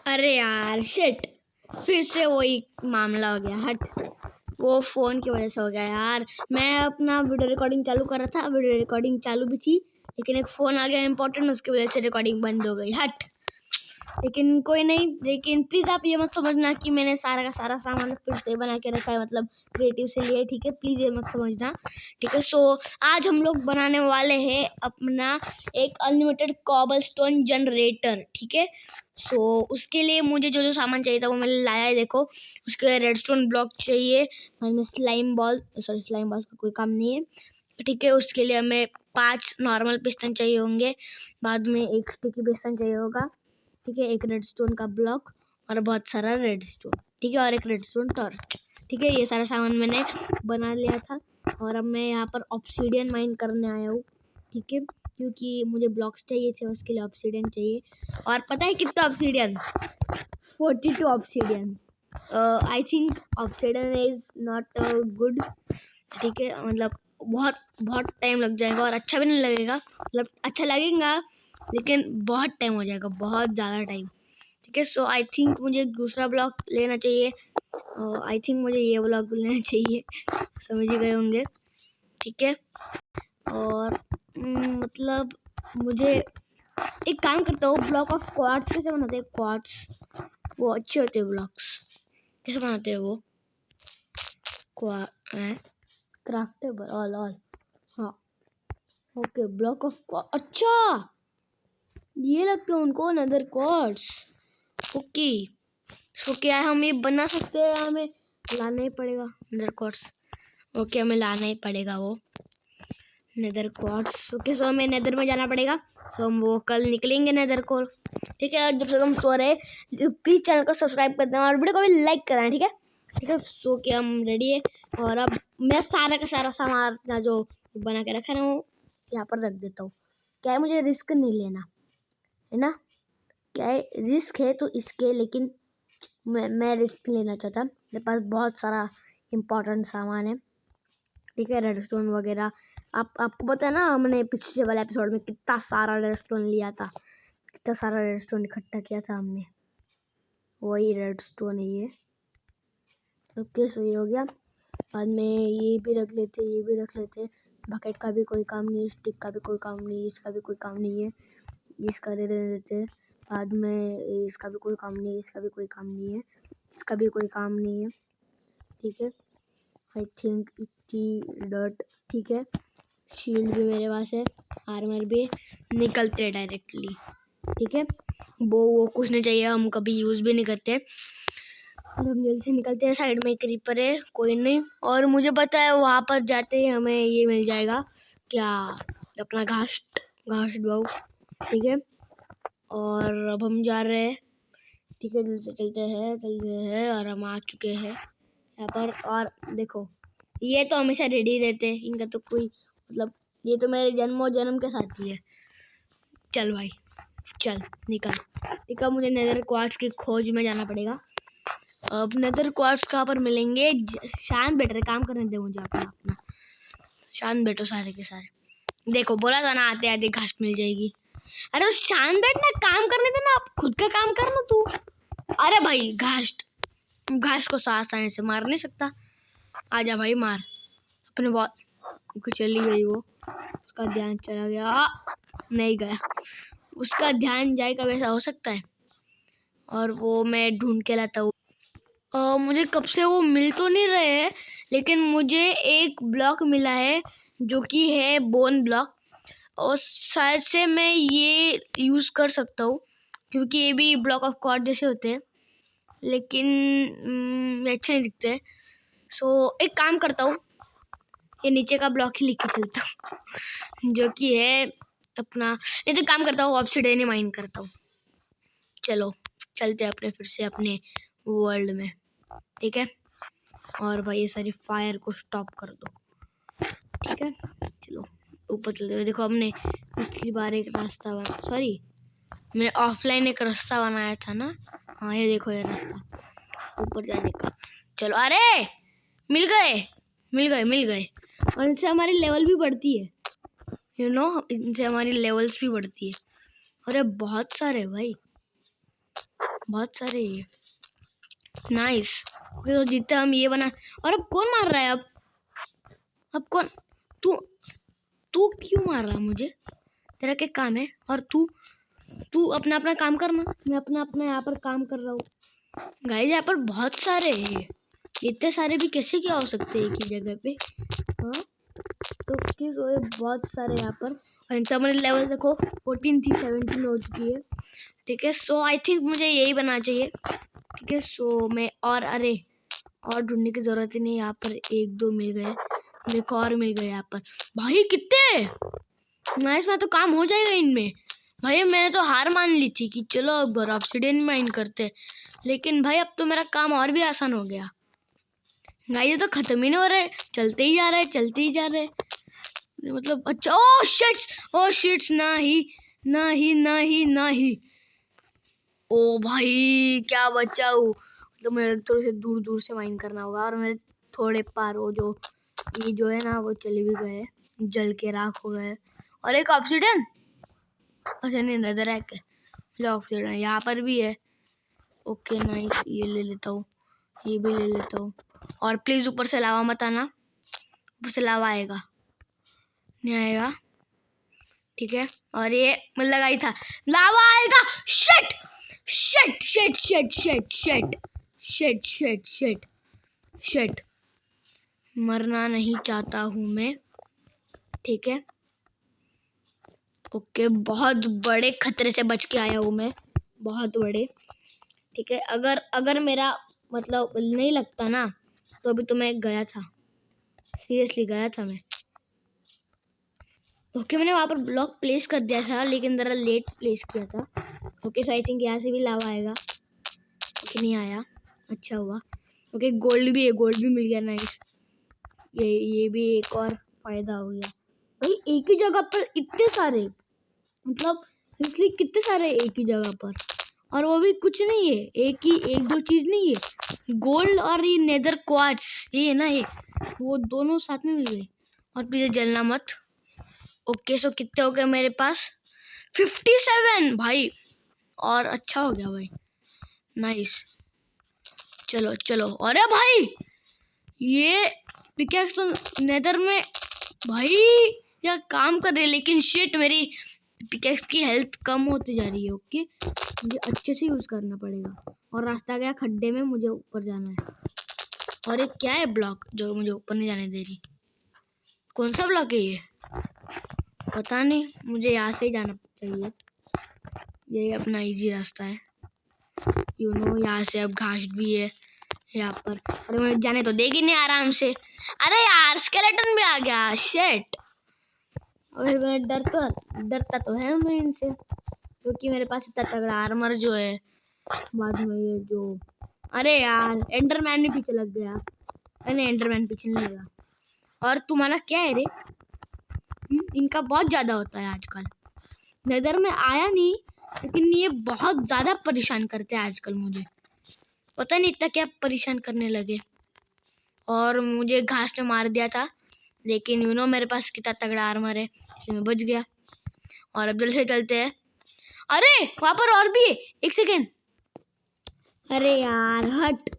अरे यार शिट, फिर से वही मामला हो गया। हट, वो फ़ोन की वजह से हो गया यार। मैं अपना वीडियो रिकॉर्डिंग चालू कर रहा था, वीडियो रिकॉर्डिंग चालू भी थी, लेकिन एक फ़ोन आ गया इम्पोर्टेंट, उसकी वजह से रिकॉर्डिंग बंद हो गई। हट, लेकिन कोई नहीं। लेकिन प्लीज़ आप ये मत समझना कि मैंने सारा का सारा सामान फिर से बना के रखा है, मतलब क्रिएटिव से लिए, ठीक है? प्लीज़ ये मत समझना, ठीक है? सो आज हम लोग बनाने वाले हैं अपना एक अनलिमिटेड कॉबलस्टोन जनरेटर, ठीक है? सो उसके लिए मुझे जो जो सामान चाहिए था वो मैंने लाया है। देखो, उसके लिए रेडस्टोन ब्लॉक चाहिए, बाद में स्लाइम बॉल का कोई काम नहीं है, ठीक है? उसके लिए हमें 5 नॉर्मल पिस्टन चाहिए होंगे, बाद में एक स्टिकी पिस्टन चाहिए होगा, ठीक है? एक रेडस्टोन का ब्लॉक और बहुत सारा रेडस्टोन, ठीक है? और एक रेडस्टोन टॉर्च, ठीक है? ये सारा सामान मैंने बना लिया था और अब मैं यहाँ पर ऑब्सीडियन माइन करने आया हूँ, ठीक है? क्योंकि मुझे ब्लॉक्स चाहिए थे, उसके लिए ऑब्सीडियन चाहिए। और पता है कितना obsidian? 42 obsidian. I think obsidian is not good, ठीक है? मतलब बहुत टाइम लग जाएगा और अच्छा भी नहीं लगेगा। मतलब अच्छा लगेगा लेकिन बहुत टाइम हो जाएगा, बहुत ज़्यादा टाइम, ठीक है? सो आई थिंक मुझे दूसरा ब्लॉक लेना चाहिए। आई थिंक मुझे ये ब्लॉक लेना चाहिए, समझ ही गए होंगे, ठीक है? और मतलब मुझे एक काम करता हूँ, ब्लॉक ऑफ क्वार्ट्स कैसे बनाते हैं? क्वार्ट्स वो अच्छे होते हैं ब्लॉक्स, कैसे बनाते हैं वो? क्राफ्टेबल ऑल हाँ, ओके। ब्लॉक ऑफ, अच्छा ये लगते हैं उनको नेदर क्वार्ट्स, ओके। सो क्या हम ये बना सकते हैं? हमें लाना ही पड़ेगा नेदर क्वार्ट्स, ओके, हमें लाना ही पड़ेगा वो नेदर क्वार्ट्स, ओके। सो हमें नेदर में जाना पड़ेगा। सो हम वो कल निकलेंगे नेदर को, ठीक है? जब तक हम सो रहे, प्लीज़ चैनल को सब्सक्राइब कर देना और वीडियो को भी लाइक कराएं, ठीक है? ठीक है, सो के हम रेडी है और अब मैं सारा का सारा सामान जो बना के रखा है ना वो यहाँ पर रख देता हूँ। क्या है, मुझे रिस्क नहीं लेना है ना, क्या है, रिस्क है तो इसके, लेकिन मैं रिस्क लेना चाहता। मेरे पास बहुत सारा इम्पोर्टेंट सामान है, ठीक है? रेडस्टोन वगैरह आपको पता है ना, हमने पिछले वाले एपिसोड में कितना सारा रेडस्टोन लिया था, कितना सारा रेडस्टोन इकट्ठा किया था हमने, वही रेडस्टोन है ये, ओके। सो ये हो गया। बाद में ये भी रख लेते, बकेट का भी कोई काम नहीं, स्टिक का भी कोई काम नहीं, इसका भी कोई काम नहीं है, इसका दे देते। बाद में इसका भी कोई काम नहीं, इसका भी कोई काम नहीं है, इसका भी कोई काम नहीं है, ठीक है? आई थिंक इतनी डर्ट, ठीक है? शील्ड भी मेरे पास है, आर्मर भी। निकलते हैं डायरेक्टली, ठीक है? वो कुछ नहीं चाहिए, हम कभी यूज़ भी नहीं करते और हम जल्दी से निकलते हैं। साइड में एक क्रीपर है, कोई नहीं। और मुझे पता है वहाँ पर जाते ही हमें ये मिल जाएगा, क्या, अपना घास्ट ठीक है? और अब हम जा रहे हैं, ठीक है? जल्दी से चलते हैं और हम आ चुके हैं यहाँ पर। और देखो, ये तो हमेशा रेडी रहते हैं, इनका तो कोई मतलब, ये तो मेरे जन्म के साथ ही है। चल भाई चल, निकल, मुझे नेदर क्वार्ट्स की खोज में जाना पड़ेगा। अब नेदर क्वार्ट्स कहाँ पर मिलेंगे? शांत बैठ रहे, काम करने दे मुझे अपना शांत बैठो सारे के सारे। देखो, बोला था ना आते आते घास मिल जाएगी। अरे शांत बैठना, काम करने देना, आप खुद का काम करना तू। अरे भाई, घास को आसानी से मार नहीं सकता। आजा भाई, मार अपने बॉल। चली गई वो, उसका ध्यान चला गया, नहीं गया, उसका ध्यान जाएगा, वैसा हो सकता है? और वो मैं ढूंढ के लाता हूँ। मुझे कब से वो मिल तो नहीं रहे हैं, लेकिन मुझे एक ब्लॉक मिला है जो कि है बोन ब्लॉक, और शायद से मैं ये यूज़ कर सकता हूँ क्योंकि ये भी ब्लॉक ऑफ क्वार्ट्स जैसे होते हैं, लेकिन अच्छे नहीं दिखते। सो एक काम करता हूँ, ये नीचे का ब्लॉक ही लेके चलता हूँ जो कि है अपना, नहीं तो काम करता हूँ ऑब्सीडियन ही माइन करता हूँ। चलो चलते हैं अपने फिर से अपने वर्ल्ड में, ठीक है? और भाई ये सारी फायर को स्टॉप कर दो, ठीक है? चलो ऊपर चलते हुए। देखो, हमने पिछली बार एक रास्ता मैंने ऑफलाइन एक रास्ता बनाया था ना, हाँ ये देखो ये रास्ता ऊपर जाने का। चलो, अरे मिल गए। और इनसे हमारी लेवल भी बढ़ती है, इनसे हमारी लेवल्स भी बढ़ती है। अरे बहुत सारे भाई, बहुत सारे ये नाइस। ओके तो जितना हम ये बना। और अब कौन मार रहा है? अब कौन? तू तू क्यों मार रहा है मुझे? तेरा क्या काम है? और तू अपना अपना काम करना, मैं अपना अपना यहाँ पर काम कर रहा हूँ। गाइस यहाँ पर बहुत सारे हैं, इतने सारे भी कैसे क्या हो सकते हैं एक ही जगह पे? हाँ तो किस वो बहुत सारे यहाँ पर। और इनका मैंने लेवल देखो 14 थी 17 हो चुकी है। ठीक है सो आई थिंक मुझे यही बनना चाहिए। ठीक है सो मैं अरे और ढूंढने की जरूरत ही नहीं। यहाँ पर 1-2 मिल गए, देखो और मिल गए यहाँ पर। भाई कितने नाइस, में तो काम हो जाएगा इनमें। भाई मैंने तो हार मान ली थी कि चलो अब ऑब्सिडियन माइन करते, लेकिन भाई अब तो मेरा काम और भी आसान हो गया। गाइस ये तो खत्म ही नहीं हो रहे, चलते ही जा रहे, चलते ही जा रहे। मतलब अच्छा ओ शिट्स नहीं। ओ भाई क्या बचाऊं। तो मुझे थोड़े से दूर दूर से माइन करना होगा। और मेरे थोड़े पार वो जो ये जो है ना वो चले भी गए, जल के राख हो गए। और एक ऑब्सिडियन, अच्छा नहीं नजर है क्या? जो ऑब्सिडियन यहाँ पर भी है। ओके नाइस, ये ले लेता हूँ, ये भी ले लेता हूँ। और प्लीज ऊपर से लावा मत आना, ऊपर से लावा आएगा नहीं आएगा? ठीक है। और ये मुझे लगा ही था लावा आएगा। Shit shit shit shit shit shit shit shit shit shit, मरना नहीं चाहता हूँ मैं। ठीक है ओके, बहुत बड़े खतरे से बच के आया हूँ मैं, बहुत बड़े। ठीक है अगर मेरा मतलब नहीं लगता ना तो अभी तो मैं गया था, सीरियसली गया था मैं। ओके मैंने वहाँ पर ब्लॉक प्लेस कर दिया था लेकिन ज़रा लेट प्लेस किया था। ओके सो आई थिंक यहाँ से भी लावा आएगा। ओके नहीं आया, अच्छा हुआ। ओके गोल्ड भी है, गोल्ड भी मिल गया नाइस। ये भी एक और फायदा हो गया। भाई एक ही जगह पर इतने सारे, मतलब इसलिए कितने सारे एक ही जगह पर। और वो भी कुछ नहीं है, एक दो चीज नहीं है, गोल्ड और ये नेदर क्वार्ट्ज ये है ना, ये वो दोनों साथ में मिल गए। और प्लीज जलना मत। ओके सो कितने हो गए मेरे पास? 57 भाई, और अच्छा हो गया भाई, नाइस। चलो चलो, अरे भाई ये पिकैक्स तो नेदर में भाई क्या काम कर रहे हैं, लेकिन शिट मेरी पिकैक्स की हेल्थ कम होती जा रही है। ओके मुझे अच्छे से यूज करना पड़ेगा। और रास्ता गया खड्डे में, मुझे ऊपर जाना है। और एक क्या है ब्लॉक जो मुझे ऊपर नहीं जाने दे रही? कौन सा ब्लॉक है ये? पता नहीं, मुझे यहाँ से ही जाना चाहिए, यही अपना इजी रास्ता है। यू नो यहाँ से अब घास भी है यहाँ पर। अरे मुझे जाने तो देगी नहीं आराम से। अरे यार स्केलेटन भी आ गया, शिट। अरे मैं डरता तो है मैं इनसे, क्योंकि मेरे पास इतना तगड़ा आर्मर जो है। बाद में ये जो, अरे यार एंडरमैन भी पीछे लग गया। अरे एंडरमैन पीछे नहीं लगा। और तुम्हारा क्या है रे? इनका बहुत ज्यादा होता है आजकल। नेदर में आया नहीं, लेकिन ये बहुत ज्यादा परेशान करते हैं आजकल मुझे, पता नहीं इतना क्या परेशान करने लगे। और मुझे घास ने मार दिया था, लेकिन यू नो मेरे पास कितना तगड़ा आर्मर है इसलिए मैं बच गया। और अब जल्दी से चलते हैं। अरे वहाँ पर और भी है, एक सेकेंड। अरे यार हट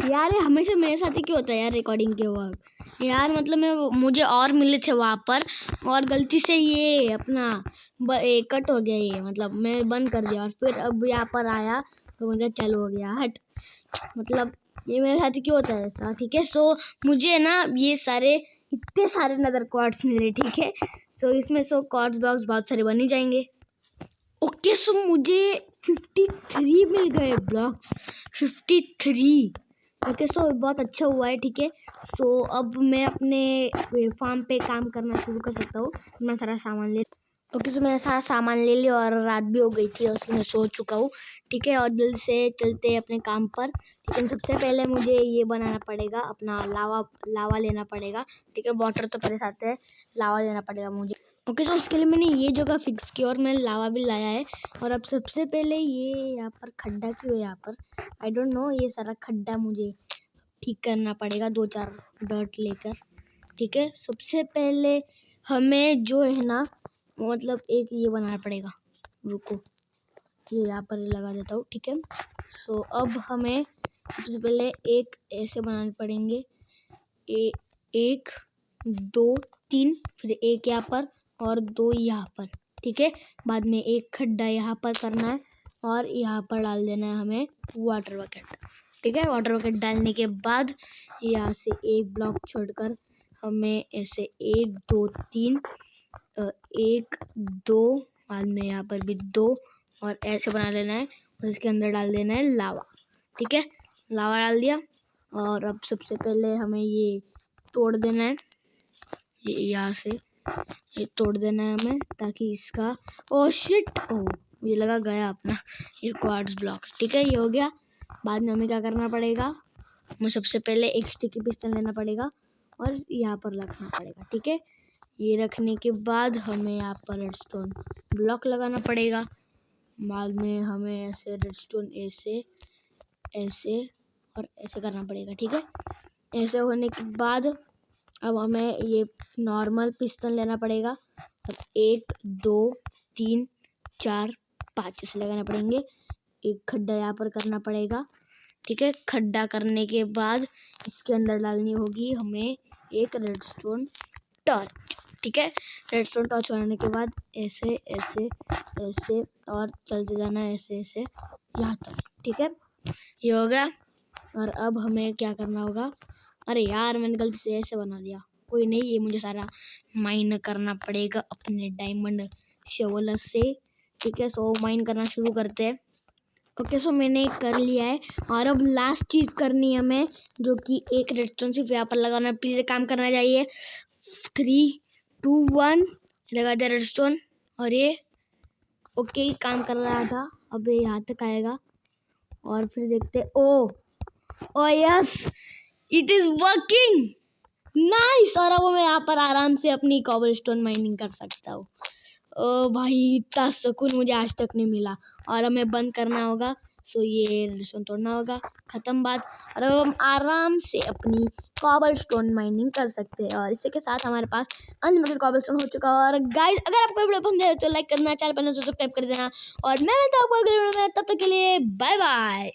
यार, ये हमेशा मेरे साथ ही क्यों होता है यार रिकॉर्डिंग के वक्त यार। मतलब मुझे और मिले थे वहाँ पर, और गलती से ये अपना कट हो गया ये, मतलब मैं बंद कर दिया। और फिर अब यहाँ पर आया तो मुझे चालू हो गया। हट, मतलब ये मेरे साथ ही क्यों होता है ऐसा? ठीक है सो मुझे ना ये सारे इतने सारे नदर क्वार्ट्स मिले। ठीक है सो इसमें सो क्वार्ट्स ब्लॉक्स बहुत सारे बन ही जाएंगे। ओके सो मुझे 53 मिल गए ब्लॉक्स, 53। ओके सो बहुत अच्छा हुआ है। ठीक है सो अब मैं अपने फार्म पे काम करना शुरू कर सकता हूँ। मैं सारा सामान ले, ओके सो मैं सारा सामान ले लिया और रात भी हो गई थी और इसलिए मैं सो चुका हूँ। ठीक है और जल्द से चलते अपने काम पर। ठीक है सबसे पहले मुझे ये बनाना पड़ेगा, अपना लावा लेना पड़ेगा। ठीक है वाटर तो पहले साथ है, लावा लेना पड़ेगा मुझे। ओके सो उसके लिए मैंने ये जगह फिक्स की और मैंने लावा भी लाया है। और अब सबसे पहले ये यहाँ पर खड्डा क्यों है यहाँ पर, आई डोंट नो। ये सारा खड्डा मुझे ठीक करना पड़ेगा 2-4 डॉट लेकर। ठीक है सबसे पहले हमें जो है ना, मतलब एक ये बनाना पड़ेगा। रुको ये यहाँ पर लगा देता हूँ। ठीक है सो अब हमें सबसे पहले एक ऐसे बनाने पड़ेंगे, 1 2 3, फिर एक यहाँ पर और 2 यहाँ पर, ठीक है। बाद में एक खड्डा यहाँ पर करना है और यहाँ पर डाल देना है हमें वाटर बकेट, ठीक है। वाटर बकेट डालने के बाद यहाँ से एक ब्लॉक छोड़कर हमें ऐसे 1 2 3 1 2, बाद में यहाँ पर भी 2 और ऐसे बना लेना है और इसके अंदर डाल देना है लावा, ठीक है। लावा डाल दिया और अब सबसे पहले हमें ये तोड़ देना है, ये यहाँ से ये तोड़ देना है हमें, ताकि इसका ये लगा गया अपना ये क्वार्ट्ज ब्लॉक, ठीक है। ये हो गया। बाद में हमें क्या करना पड़ेगा, हमें सबसे पहले एक स्टिकी पिस्टन लेना पड़ेगा और यहाँ पर रखना पड़ेगा, ठीक है। ये रखने के बाद हमें यहाँ पर रेडस्टोन ब्लॉक लगाना पड़ेगा। बाद में हमें ऐसे रेडस्टोन ऐसे ऐसे और ऐसे करना पड़ेगा, ठीक है। ऐसे होने के बाद अब हमें ये नॉर्मल पिस्टन लेना पड़ेगा और 1 2 3 4 5 ऐसे लगाने पड़ेंगे। एक खड्डा यहाँ पर करना पड़ेगा, ठीक है। खड्डा करने के बाद इसके अंदर डालनी होगी हमें एक रेडस्टोन टॉर्च, ठीक है। रेडस्टोन टॉर्च बनाने के बाद ऐसे ऐसे ऐसे और चलते जाना ऐसे ऐसे यहाँ तक, ठीक है। ये हो गया। और अब हमें क्या करना होगा, अरे यार मैंने गलती से ऐसे बना दिया, कोई नहीं, ये मुझे सारा माइन करना पड़ेगा अपने डायमंड शवल से, ठीक है। सो माइन करना शुरू करते हैं। ओके, सो मैंने कर लिया है और अब लास्ट चीज़ करनी है हमें, जो कि एक रेडस्टोन सिर्फ यहाँ पर लगाना है। प्लीज़ काम करना चाहिए। 3 2 1 लगा दिया रेडस्टोन और ये ओके काम कर रहा था। अब ये यहाँ तक आएगा और फिर देखते, ओ yes it is working, nice. और अब मैं यहाँ पर आराम से अपनी कॉबलस्टोन माइनिंग कर सकता हूँ। ओ भाई, इतना सुकून मुझे आज तक नहीं मिला। और हमें बंद करना होगा, सो ये रेडस्टोन तोड़ना होगा, ख़त्म बात। और अब हम आराम से अपनी कॉबलस्टोन माइनिंग कर सकते हैं और इसी के साथ हमारे पास अनलिमिटेड कॉबलस्टोन हो चुका है। और गाइस, अगर आपको वीडियो पसंद है तो लाइक करना, चैनल पर सब्सक्राइब कर देना और मैं मिलता हूँ आपको अगले वीडियो में। तब तक के लिए बाय बाय।